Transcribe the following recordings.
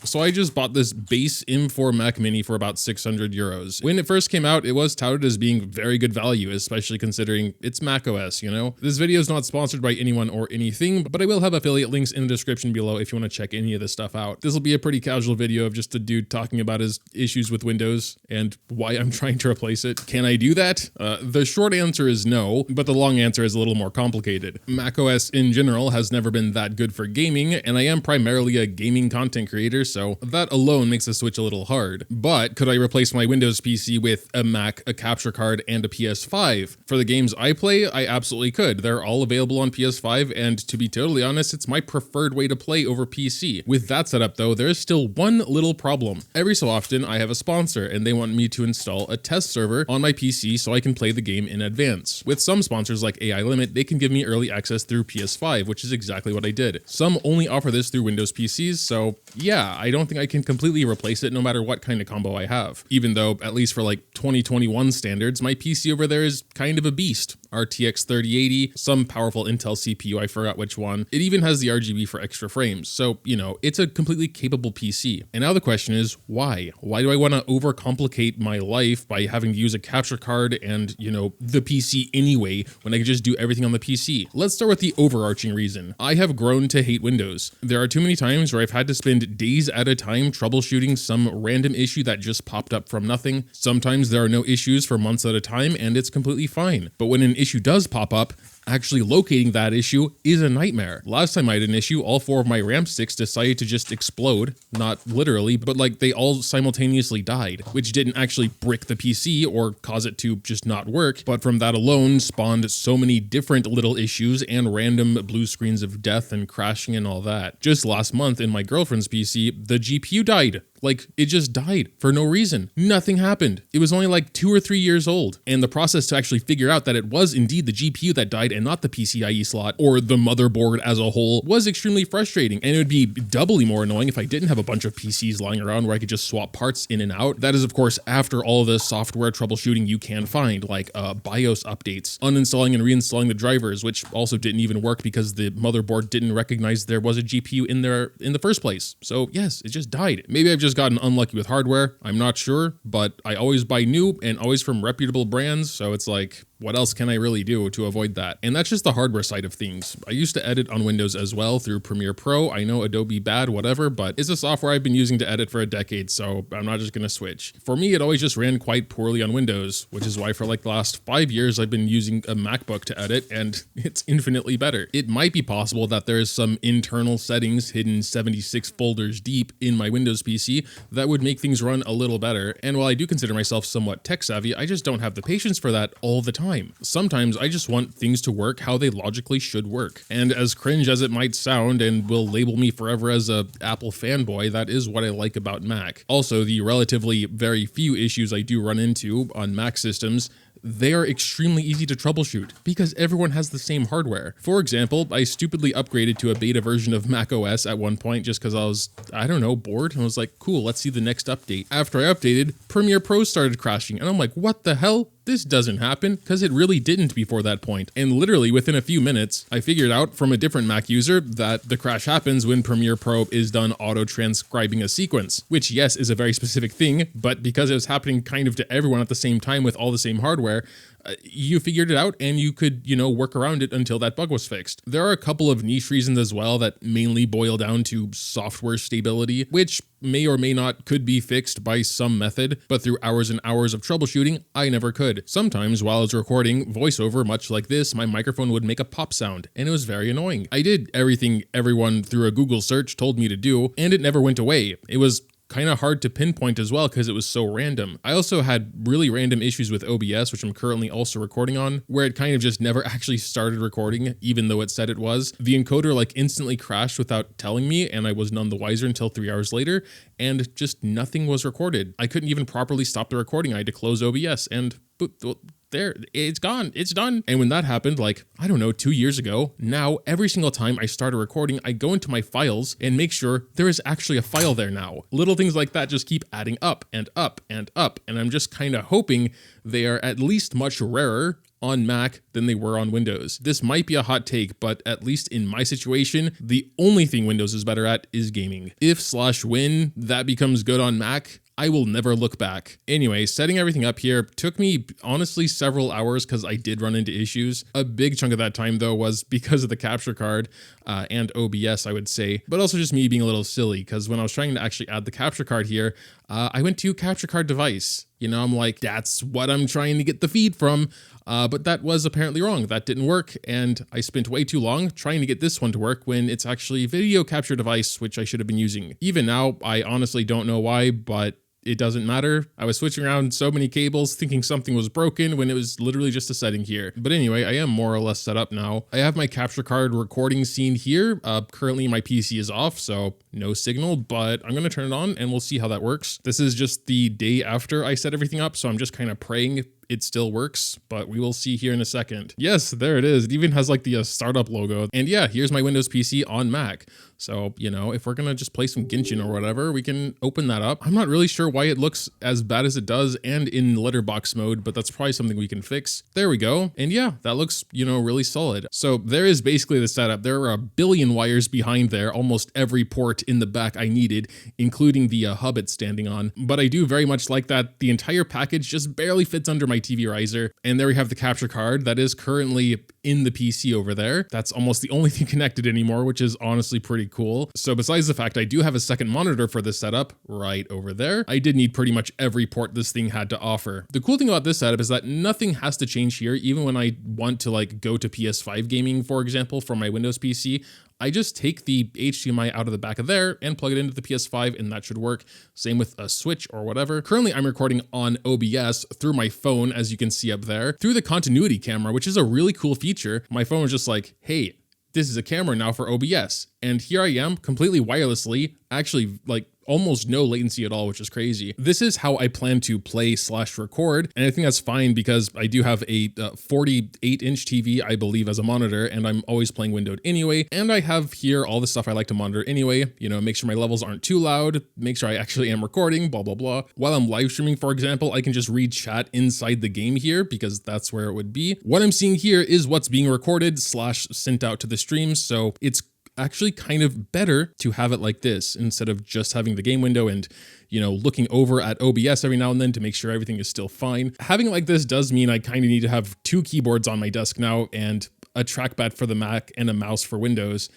So I just bought this base M4 Mac Mini for about 600 euros. When it first came out, it was touted as being very good value, especially considering it's Mac OS, you know? This video is not sponsored by anyone or anything, but I will have affiliate links in the description below if you want to check any of this stuff out. This will be a pretty casual video of just a dude talking about his issues with Windows and why I'm trying to replace it. Can I do that? The short answer is no, but the long answer is a little more complicated. Mac OS in general has never been that good for gaming, and I am primarily a gaming content creator, so that alone makes the switch a little hard. But could I replace my Windows PC with a Mac, a capture card, and a PS5? For the games I play, I absolutely could. They're all available on PS5, and to be totally honest, it's my preferred way to play over PC. With that setup though, there's still one little problem. Every so often, I have a sponsor, and they want me to install a test server on my PC so I can play the game in advance. With some sponsors like AI Limit, they can give me early access through PS5, which is exactly what I did. Some only offer this through Windows PCs, so yeah, I don't think I can completely replace it no matter what kind of combo I have. Even though, at least for like 2021 standards, my PC over there is kind of a beast. RTX 3080, some powerful Intel CPU, I forgot which one. It even has the RGB for extra frames, so, you know, it's a completely capable PC. And now the question is, why? Why do I want to overcomplicate my life by having to use a capture card and, you know, the PC anyway, when I can just do everything on the PC? Let's start with the overarching reason. I have grown to hate Windows. There are too many times where I've had to spend days at a time troubleshooting some random issue that just popped up from nothing. Sometimes there are no issues for months at a time, and it's completely fine. But when an issue does pop up, actually locating that issue is a nightmare. Last time I had an issue, all 4 of my RAM sticks decided to just explode. Not literally, but like they all simultaneously died, which didn't actually brick the PC or cause it to just not work, but from that alone spawned so many different little issues and random blue screens of death and crashing and all that. Just last month in my girlfriend's PC, the GPU died. Like, it just died for no reason. Nothing happened. It was only like 2 or 3 years old. And the process to actually figure out that it was indeed the GPU that died and not the PCIe slot or the motherboard as a whole was extremely frustrating. And it would be doubly more annoying if I didn't have a bunch of PCs lying around where I could just swap parts in and out. That is, of course, after all the software troubleshooting you can find, like BIOS updates, uninstalling and reinstalling the drivers, which also didn't even work because the motherboard didn't recognize there was a GPU in there in the first place. So yes, it just died. Maybe I've just gotten unlucky with hardware. I'm not sure, but I always buy new and always from reputable brands. So it's like, what else can I really do to avoid that? And that's just the hardware side of things. I used to edit on Windows as well through Premiere Pro. I know Adobe bad, whatever, but it's a software I've been using to edit for a decade, so I'm not just gonna switch. For me, it always just ran quite poorly on Windows, which is why for like the last 5 years, I've been using a MacBook to edit, and it's infinitely better. It might be possible that there is some internal settings hidden 76 folders deep in my Windows PC that would make things run a little better. And while I do consider myself somewhat tech savvy, I just don't have the patience for that all the time. Sometimes I just want things to work how they logically should work. And as cringe as it might sound and will label me forever as a Apple fanboy, that is what I like about Mac. Also, the relatively very few issues I do run into on Mac systems, they are extremely easy to troubleshoot because everyone has the same hardware. For example, I stupidly upgraded to a beta version of Mac OS at one point just because I was, I don't know, bored. And I was like, cool, let's see the next update. After I updated, Premiere Pro started crashing. And I'm like, what the hell? This doesn't happen, because it really didn't before that point. And literally within a few minutes, I figured out from a different Mac user that the crash happens when Premiere Pro is done auto-transcribing a sequence, which yes, is a very specific thing, but because it was happening kind of to everyone at the same time with all the same hardware, you figured it out and you could, you know, work around it until that bug was fixed. There are a couple of niche reasons as well that mainly boil down to software stability, which may or may not could be fixed by some method, but through hours and hours of troubleshooting, I never could. Sometimes while I was recording voiceover, much like this, my microphone would make a pop sound, and it was very annoying. I did everything everyone through a Google search told me to do, and it never went away. It was kind of hard to pinpoint as well because it was so random. I also had really random issues with OBS, which I'm currently also recording on, where it kind of just never actually started recording, even though it said it was. The encoder like instantly crashed without telling me, and I was none the wiser until 3 hours later, and just nothing was recorded. I couldn't even properly stop the recording. I had to close OBS, and there, it's gone, it's done. And when that happened, like, I don't know, 2 years ago, now every single time I start a recording, I go into my files and make sure there is actually a file there now. Little things like that just keep adding up and up and up. And I'm just kind of hoping they are at least much rarer on Mac than they were on Windows. This might be a hot take, but at least in my situation, the only thing Windows is better at is gaming. If/when that becomes good on Mac, I will never look back. Anyway, setting everything up here took me honestly several hours because I did run into issues. A big chunk of that time though was because of the capture card and OBS, I would say, but also just me being a little silly because when I was trying to actually add the capture card here, I went to capture card device. You know, I'm like, that's what I'm trying to get the feed from. But that was apparently wrong. That didn't work. And I spent way too long trying to get this one to work when it's actually video capture device, which I should have been using. Even now, I honestly don't know why, but it doesn't matter. I was switching around so many cables thinking something was broken when it was literally just a setting here. But anyway, I am more or less set up now. I have my capture card recording scene here. Currently my PC is off, so no signal, but I'm gonna turn it on and we'll see how that works. This is just the day after I set everything up, so I'm just kind of praying it still works, but we will see here in a second. Yes, there it is. It even has like the startup logo. And yeah, here's my Windows PC on Mac. So, you know, if we're gonna just play some Genshin or whatever, we can open that up. I'm not really sure why it looks as bad as it does and in letterbox mode, but that's probably something we can fix. There we go. And yeah, that looks, you know, really solid. So there is basically the setup. There are a billion wires behind there, almost every port in the back I needed, including the hub it's standing on. But I do very much like that the entire package just barely fits under my TV riser. And there we have the capture card that is currently in the PC over there. That's almost the only thing connected anymore, which is honestly pretty cool. So besides the fact I do have a second monitor for this setup right over there, I did need pretty much every port this thing had to offer. The cool thing about this setup is that nothing has to change here. Even when I want to like go to PS5 gaming, for example, from my Windows PC, I just take the HDMI out of the back of there and plug it into the PS5 and that should work. Same with a Switch or whatever. Currently, I'm recording on OBS through my phone, as you can see up there, through the continuity camera, which is a really cool feature. My phone was just like, hey, this is a camera now for OBS. And here I am completely wirelessly, actually like almost no latency at all, which is crazy. This is how I plan to play/record. And I think that's fine because I do have a 48-inch TV, I believe, as a monitor, and I'm always playing windowed anyway. And I have here all the stuff I like to monitor anyway, you know, make sure my levels aren't too loud, make sure I actually am recording, blah, blah, blah. While I'm live streaming, for example, I can just read chat inside the game here because that's where it would be. What I'm seeing here is what's being recorded/sent out to the stream. So it's actually kind of better to have it like this instead of just having the game window and, you know, looking over at OBS every now and then to make sure everything is still fine. Having it like this does mean I kind of need to have two keyboards on my desk now and a trackpad for the Mac and a mouse for Windows.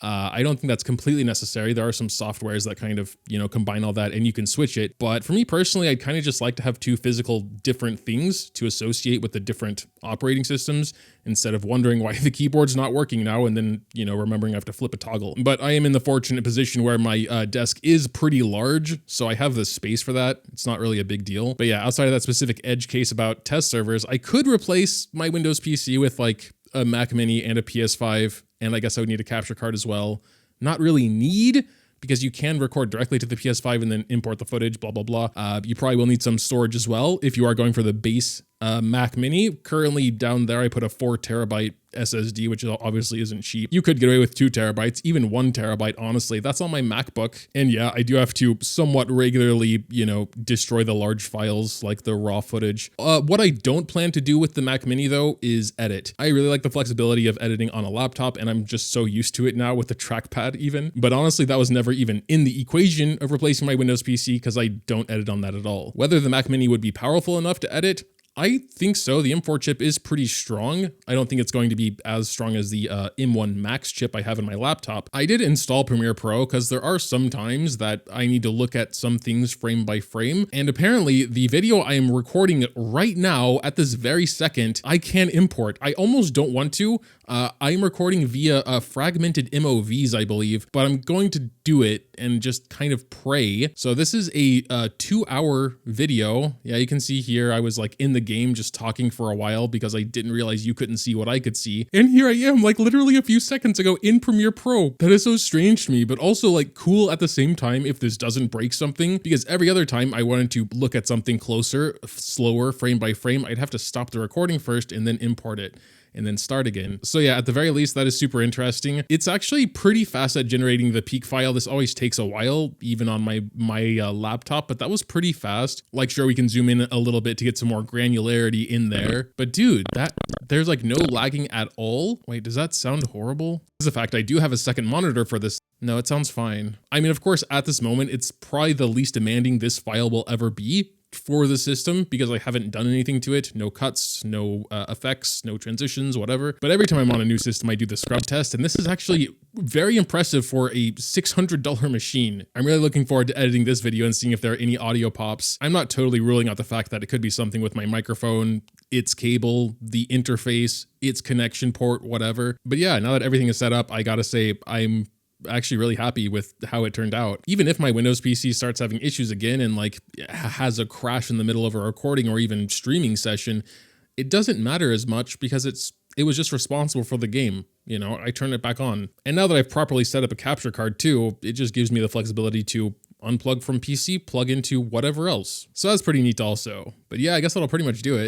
I don't think that's completely necessary. There are some softwares that kind of, you know, combine all that and you can switch it. But for me personally, I'd kind of just like to have two physical different things to associate with the different operating systems instead of wondering why the keyboard's not working now and then, you know, remembering I have to flip a toggle. But I am in the fortunate position where my desk is pretty large, so I have the space for that. It's not really a big deal. But yeah, outside of that specific edge case about test servers, I could replace my Windows PC with like a Mac Mini and a PS5, and I guess I would need a capture card as well. Not really need, because you can record directly to the PS5 and then import the footage, blah, blah, blah. You probably will need some storage as well if you are going for the base Mac Mini. Currently down there, I put a 4 terabyte SSD, which obviously isn't cheap. You could get away with 2 terabytes, even 1 terabyte, honestly. That's on my MacBook. And yeah, I do have to somewhat regularly, you know, destroy the large files like the raw footage. What I don't plan to do with the Mac Mini though is edit. I really like the flexibility of editing on a laptop and I'm just so used to it now with the trackpad even. But honestly, that was never even in the equation of replacing my Windows PC because I don't edit on that at all. Whether the Mac Mini would be powerful enough to edit, I think so. The M4 chip is pretty strong. I don't think it's going to be as strong as the M1 Max chip I have in my laptop. I did install Premiere Pro because there are some times that I need to look at some things frame by frame. And apparently the video I am recording right now at this very second, I can import. I almost don't want to. I'm recording via fragmented MOVs, I believe, but I'm going to do it and just kind of pray. So this is a 2-hour video. Yeah, you can see here I was like in the game just talking for a while because I didn't realize you couldn't see what I could see. And here I am like literally a few seconds ago in Premiere Pro. That is so strange to me, but also like cool at the same time if this doesn't break something, because every other time I wanted to look at something closer, slower, frame by frame, I'd have to stop the recording first and then import it. and then start again. So yeah, at the very least, that is super interesting. It's actually pretty fast at generating the peak file. This always takes a while, even on my laptop, but that was pretty fast. Like, sure, we can zoom in a little bit to get some more granularity in there. But dude, there's like no lagging at all. Wait, does that sound horrible? This is a fact, I do have a second monitor for this. No, it sounds fine. I mean, of course, at this moment, it's probably the least demanding this file will ever be for the system because I haven't done anything to it. No cuts, no effects, no transitions, whatever. But every time I'm on a new system, I do the scrub test, and this is actually very impressive for a $600 machine. I'm really looking forward to editing this video and seeing if there are any audio pops. I'm not totally ruling out the fact that it could be something with my microphone, its cable, the interface, its connection port, whatever. But yeah, now that everything is set up, I gotta say I'm actually really happy with how it turned out. Even if my Windows PC starts having issues again and like has a crash in the middle of a recording or even streaming session, it doesn't matter as much because it was just responsible for the game. You know, I turn it back on. And now that I've properly set up a capture card too, it just gives me the flexibility to unplug from PC, plug into whatever else. So that's pretty neat also. But yeah, I guess that'll pretty much do it.